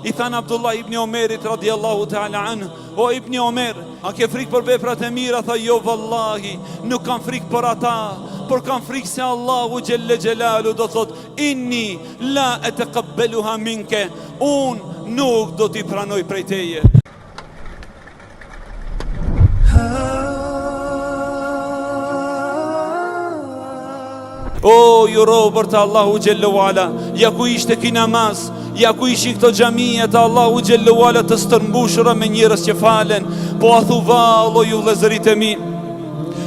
I than Abdullah ibn Omerit radiallahu ta'ala anhu: o ibn Omer, a ke frikë për veprat e mira? Tha: jo vallahi, nuk kam frikë për ata, por kam frikë se Allahu Gjelle Gjelalu do thot: inni la etaqabbaluha minke, unë nuk do t'i pranoj prej teje. O, ju robër të Allahu Gjellu Ala, ja ku ishte ki namaz, ja ku ishi këto gjamije të Allahu Gjellu Ala të stërmbushura me njërës që falen, po a thu valo ju vëllezërit e mi,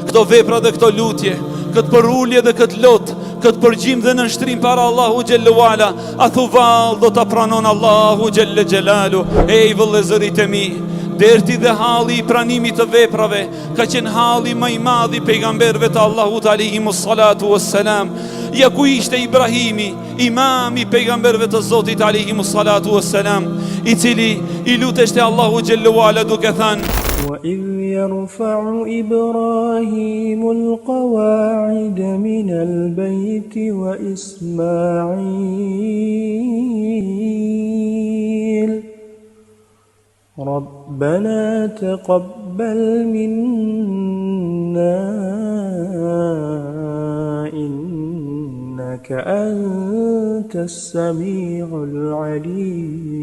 këto vepra dhe këto lutje, këtë përullje dhe këtë lot, këtë përgjim dhe nënshtrim para Allahu Gjellu Ala, a thu val do të pranon Allahu Gjelle Gjelalu. Ej vëllezërit e mi, derti dhe halli i pranimit të veprave ka qenë halli më i madh i pejgamberëve të Allahut alayhimus salatu wassalam. Ja ku ishte Ibrahimi, imami pejgamberëve të Zotit alayhimus salatu wassalam, i cili i luteshte Allahu xhallahu ala duke thënë: وَإِذْ يَرْفَعُ إِبْرَاهِيمُ الْقَوَاعِدَ مِنَ الْبَيْتِ وَإِسْمَاعِيلُ رَبَّنَا تَقَبَّلْ مِنَّا إِنَّكَ أَنْتَ السَّمِيعُ الْعَلِيمُ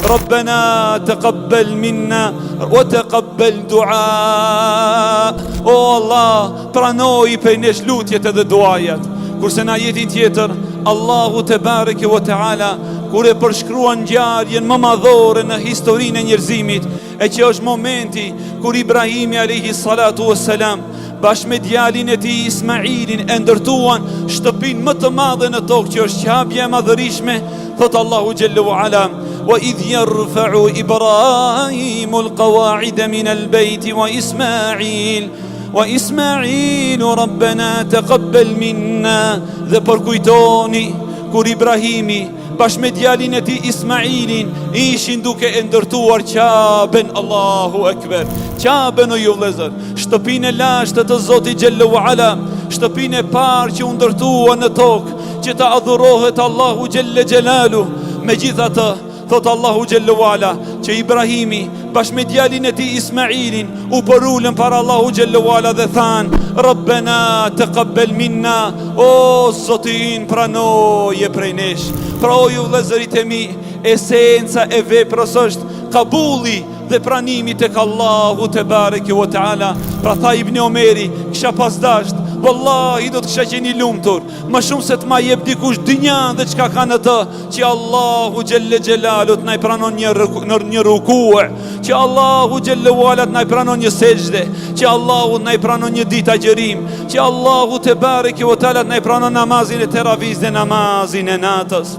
ربنا تقبل منا وتقبل دعاء. O Allah, pranoj prej nesh lutjet edhe duajat. Kurse në ajetin tjetër, Allahu te bareke ve teala kur e përshkruan ngjarjen më madhore në historinë e njerëzimit, e që është momenti kur Ibrahimi alayhi salatu wassalam bashkë me djalin e tij Ismailin e ndërtuan shtëpinë më të madhe në tokë, që është qabja e madhërishme, thot Allahu xhallahu ala: وَإِذْ يَرْفَعُ إِبْرَاهِيمُ الْقَوَاعِدَ مِنَ الْبَيْتِ وَإِسْمَاعِيلُ رَبَّنَا تَقَبَّلْ مِنَّا. Dhe përkujtoni kur Ibrahimi bashkë me djalin e tij Ismailin ishin duke e ndërtuar Qaben. Allahu Ekber, Qaben o ju vëllezër, shtëpinë e lashtë të Zotit xhallahu ala, shtëpinë e parë që u ndërtua në tokë që ta adhurohet Allahu xhelle xhelalu. Megjithatë, thot Allahu xhallahu ala, që Ibrahimi bashkë me djalin e tij Ismailin u porulën para Allahu xhallahu ala dhe than: Rabbena taqabbal minna, o Zotin pranoje prej nesh. Pra o ju vëllezërit e mi, esenca e veprës është kabulli dhe pranimi tek Allahu te bareke ve teala. Pra tha Ibn Omeri, kisha pas dasht, wallahi do të kisha qenë i lumtur, më shumë se të ma jep dikush dynjan dhe çka ka në të, që Allahu xhelle xhelalu të na i pranon një rukue, që Allahu xhallahu ala të na i pranon një sejdë, që Allahu të na i pranon një ditë agjërim, që Allahu te bareke ve teala të na i pranon namazin e teravih dhe namazin e natës.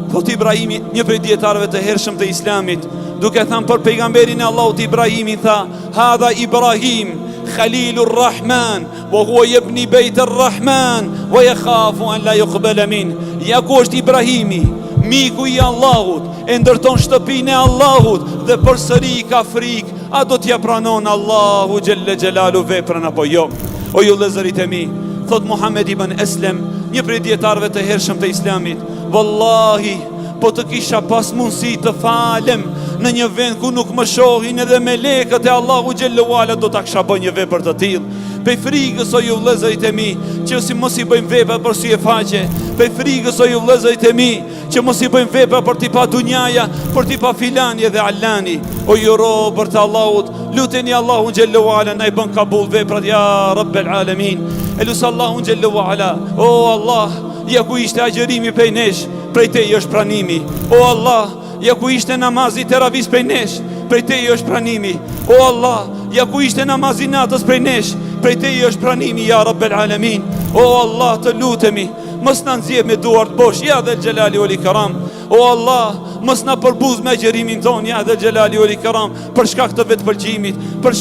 Thot Ibrahimi, një prej dietarëve të hershëm të Islamit, duke thënë për pejgamberin e Allahut Ibrahimi, tha: hadha Ibrahim Khalilur Rahman wa huwa yabni Bayt ar-Rahman wa yakhafu an la yuqbala min. Ja ku është Ibrahimi, miku i Allahut, e ndërton shtëpinë e Allahut dhe përsëri ka frikë, a do t'ja pranon Allahu xhelle xhelalu veprën apo jo? O ju vëllezërit e mi, thot Muhammed ibn Eslem, një prej dietarëve të hershëm të Islamit: wallahi, po të kisha pas mundësi të falem në një vend ku nuk më shohin edhe melekët e Allahu xhallahu ala, do ta kisha bërë një vepër të tillë. Pej frikës o ju vëllezërit e mi, që si mos i bëjmë vepra për sy e faqe. Pej frikës o ju vëllezërit e mi, që mos i bëjmë vepra për t'i pa dunjaja, për t'i pa filani dhe allani. O ju robër të Allahut, luteni Allahu xhallahu ala na i bën kabul veprat ya rabbel alamin. Elus Allahu xhallahu ala, o Allah, ja ku ishte agjërimi prej nesh, prej teje është pranimi. O Allah, ja ku ishte namazi teravis prej nesh, prej teje është pranimi. O Allah, ja ku ishte namazi natës prej nesh, prej teje është pranimi ya rabbel alamin. O Allah, të lutemi, mos na nxjerr me duart bosh, ya dhel xhelali wal ikram. O Allah, mos na përbuz me agjërimin ton, ya dhel xhelali wal ikram, për shkak të vetpëlqimit, për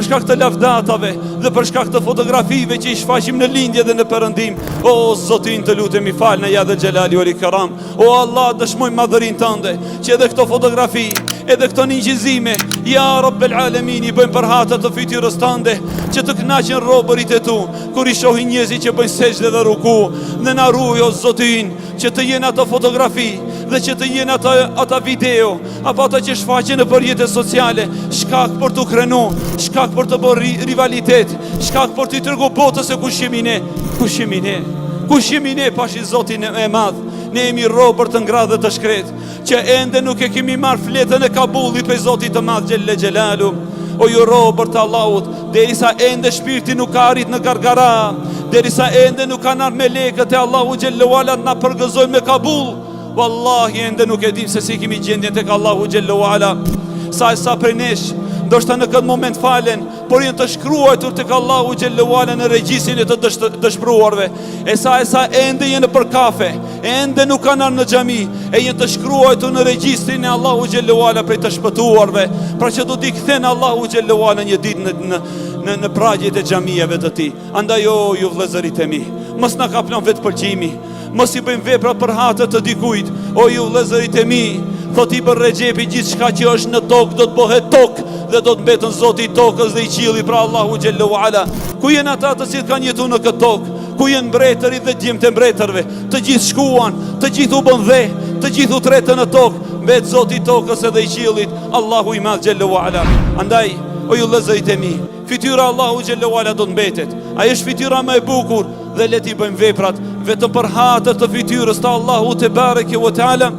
shkak të lavdatave dhe për shkak të fotografive që i shfaqim në lindje dhe në perëndim. O Zotin, të lutemi, falna ya dhel xhelali wal ikram. O Allah, dëshmojmë madhërinë tënde, që edhe këto fotografi edhe këto një gjizime, ja Rabbel Alamin, i bëjmë për hatët të fytyrës tënde, që të knaqen robërit e tu, kur i shohin njerëzit që bëjnë sejdë dhe ruku, dhe na ruaj o Zotin, që të jenë ato fotografi, dhe që të jenë ata video, apo ata që shfaqen në rrjetet sociale, shkak për të krenu, shkak për të bërë rivalitet, shkak për të tërgu botës se kush jemi ne, kush jemi ne pashi Zotin e madh. Ne jemi robër të ngradhë dhe të shkret, që ende nuk e kemi marrë fletën e Kabullit për Zotit të madh Gjelle Gjelalu. O ju robër të Allahut, derisa ende shpirti nuk ka arrit në gargara, derisa ende nuk kanë ardhur melekët e Allahu Gjelle Wala na përgëzojnë me Kabul, wallahi ende nuk e dim se si kemi gjendjen tek Allahu Gjelle Wala. Sa prej nesh, ndoshta në këtë moment falen, por jenë të shkruar tek Allahu Gjelle Wala në regjistrin e të dëshpëruarve. E sa ende jenë për kafe, ende nuk kanë ardhur në xhami, e jenë të shkruar në regjistrin e Allahu Gjelle Wala për të shpëtuarve. Pra që do t'i kthen Allahu Gjelle Wala një ditë në pragjet e xhamieve të tij. Andaj o ju vëllezërit e mi, mos na kaplon vetë pëlqimi, mos i bëjmë vepra për hatër të dikujt. O ju vëllezërit e mi, thot Ibn Rexhepi, gjithçka që është në tokë do të bëhet tokë dhe do të mbetën Zoti i tokës dhe i qiellit, pra Allahu Gjelle Wala. Ku janë ata të cilët kanë jetuar në këtë tokë? Ku janë mbretërit dhe djemtë e mbretërve? Të gjithë shkuan, të gjithë u bën dhe, të gjithë u tretën në tokë, mbet Zoti i tokës edhe i qiellit, Allahu i madh Gjelle Wala. Andaj, o ju vëllezërit e mi, fytyra Allahu Gjelle Wala do të mbetet. Ai është fytyra më e bukur dhe le të bëjmë veprat vetëm për hatër të fytyrës të Allahu te bareke ve teala.